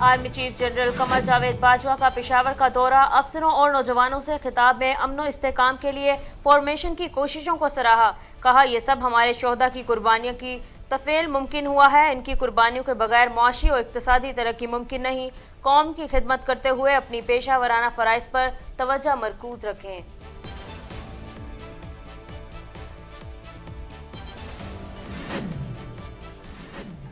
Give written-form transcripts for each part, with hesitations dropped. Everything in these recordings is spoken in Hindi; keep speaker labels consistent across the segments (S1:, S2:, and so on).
S1: Army chief general Qamar Javed Bajwa का पेशावर का दौरा, अफसरों और नौजवानों से खिताब में अमन इस्तेकाम के लिए फॉर्मेशन की कोशिशों को सराहा। कहा, यह सब हमारे शोहदा की कुर्बानियों की तफेल मुमकिन हुआ है। इनकी कुर्बानियों के बगैर मुआशी और इक्तिसादी तरक्की मुमकिन नहीं। कौम की खिदमत करते हुए अपनी पेशा वराना फ़राइज़ पर तवज्जो मरकूज रखें।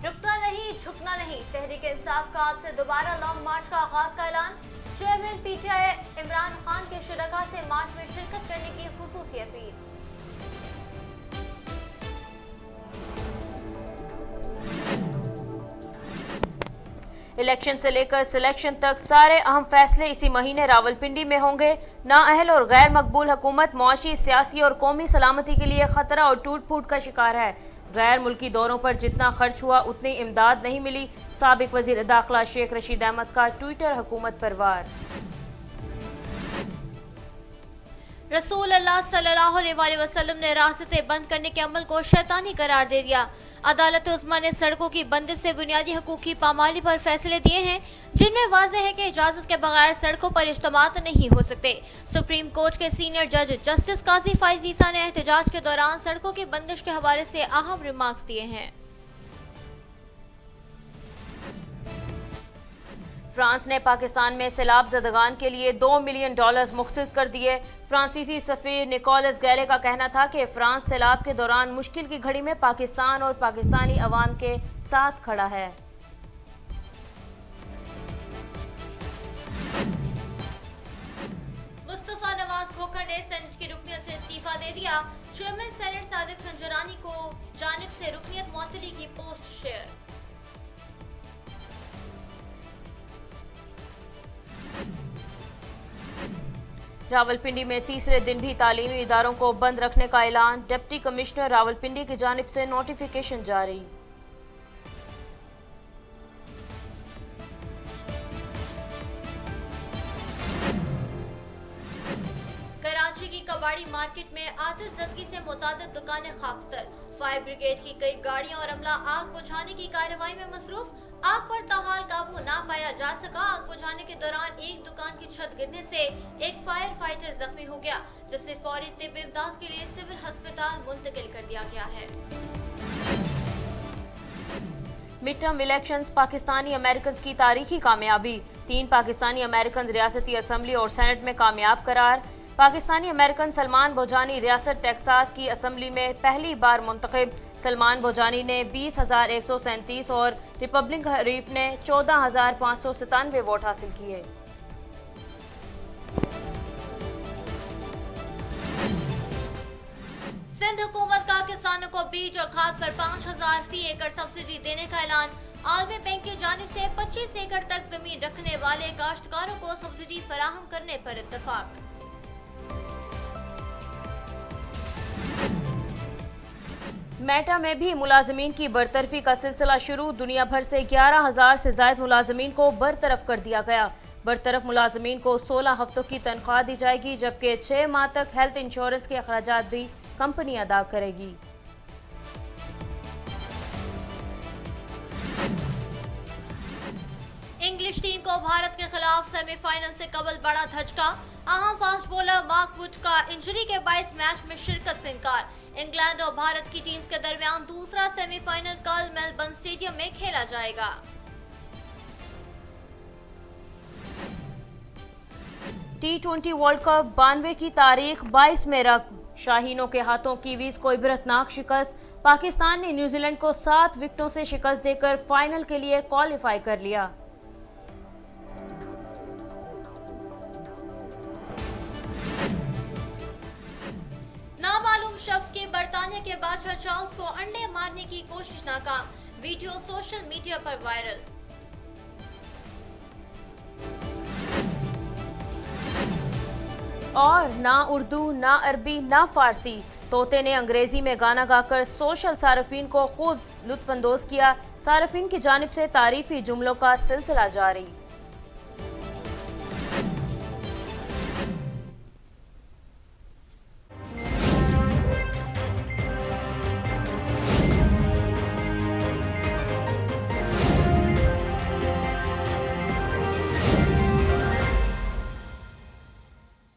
S2: रुकना नहीं, झुकना नहीं, तहरीक इंसाफ का आज से दोबारा लॉन्ग मार्च का आगाज का ऐलान। चेयरमैन पीटीआई इमरान खान के शुरका से मार्च में शिरकत करने की खुसूसी अपील।
S1: इलेक्शन से लेकर सिलेक्शन तक सारे अहम फैसले इसी महीने रावलपिंडी में होंगे। नाअहल और गैर मकबूल हुकूमत मुआशी, सियासी और कौमी सलामती के लिए खतरा और टूट फूट का शिकार है। गैर मुल्की दौरों पर जितना खर्च हुआ उतनी इमदाद नहीं मिली। साबिक वजीर दाखिला शेख रशीद अहमद का ट्विटर हुकूमत पर वार।
S2: रसूल अल्लाह सल्लल्लाहु अलैहि वसल्लम ने रास्ते बंद करने के अमल को शैतानी करार दे दिया। अदालत उस्मा ने सड़कों की बंदिश से बुनियादी हकूक की पामाली पर फैसले दिए हैं, जिनमें वाज़ेह है कि इजाजत के बगैर सड़कों पर इज्तिमात नहीं हो सकते। सुप्रीम कोर्ट के सीनियर जज जस्टिस काजी फाइज ईसा ने एहतजाज के दौरान सड़कों की बंदिश के हवाले से अहम रिमार्क्स दिए हैं।
S1: फ्रांस ने पाकिस्तान में सैलाब ज़दगान के लिए $2 मिलियन मुख्तस कर दिए। फ्रांसीसी सफ़ीर निकोलस गैले का कहना था कि फ्रांस सैलाब के दौरान मुश्किल की घड़ी में पाकिस्तान और पाकिस्तानी अवाम के साथ खड़ा है।
S2: मुस्तफा नवाज खोखर ने सेनेट की रुकनियत से इस्तीफा दे दिया। चेयरमैन सेनेट सादिक संजरानी को जानिब से रुकनियत मुअत्तली की पोस्ट शेयर।
S1: रावलपिंडी में तीसरे दिन भी तालीमी इदारों को बंद रखने का ऐलान। डिप्टी कमिश्नर रावलपिंडी की जानिब से नोटिफिकेशन जारी।
S2: कराची की कबाड़ी मार्केट में आतिशज़दगी से मुतादिद दुकानें खाकस्तर। फायर ब्रिगेड की कई गाड़ियां और अमला आग बुझाने की कार्रवाई में मसरूफ। आग पर ताहाल काबू ना पाया जा सका। आग बुझाने के दौरान एक दुकान की छत गिरने से एक फायर फाइटर जख्मी हो गया, जिसे फौरी तिब्बी इमदाद के लिए सिविल अस्पताल मुंतकिल कर दिया गया है।
S1: Mid term elections, Pakistani American की तारीखी कामयाबी। 3 पाकिस्तानी अमेरिकन रियासती असम्बली और सेनेट में कामयाब करार। पाकिस्तानी अमेरिकन सलमान भोजानी रियासत टेक्सास की असम्बली में पहली बार मुंतखब। सलमान भोजानी ने 20,137 और रिपब्लिक हरीफ ने 14,597 वोट हासिल किए।
S2: सिंध हुकूमत का किसानों को बीज और खाद पर 5,000 फी एकड़ सब्सिडी देने का ऐलान। आलमी बैंक की जानिब से 25 एकड़ तक जमीन रखने वाले काश्तकारों को सब्सिडी फराहम करने पर इत्तफाक।
S1: मेटा में भी मुलाजमीन की बरतरफी का सिलसिला शुरू। दुनिया भर से 11,000 से ज्यादा मुलाजमीन को बरतरफ कर दिया गया। बरतरफ मुलाजमीन को 16 हफ्तों की तनख्वाह दी जाएगी, जबकि 6 माह तक हेल्थ इंश्योरेंस के अखराजात भी कंपनी अदा करेगी।
S2: इंग्लिश टीम को भारत के खिलाफ सेमीफाइनल से कबल बड़ा धचका। अहम फास्ट बॉलर मार्क वुड का इंजरी के बायस मैच में शिरकत से इनकार। इंग्लैंड और भारत की टीम्स के दरमियान दूसरा सेमीफाइनल कल मेलबर्न स्टेडियम में खेला जाएगा।
S1: T20 वर्ल्ड कप 92 की तारीख 22 में रख। शाहीनों के हाथों कीवीज को इबरतनाक शिकस्त। पाकिस्तान ने न्यूजीलैंड को 7 विकेटों से शिकस्त देकर फाइनल के लिए क्वालिफाई कर लिया।
S2: नामालूम शख्स की बरतानिया के बादशाह चार्ल्स को अंडे मारने की कोशिश नाकाम। वीडियो सोशल मीडिया पर वायरल।
S1: और ना उर्दू, ना अरबी, ना फारसी, तोते ने अंग्रेजी में गाना गाकर सोशल सार्फिन को खूब लुत्फानंदोज किया। सार्फिन की जानिब से तारीफी जुमलों का सिलसिला जारी।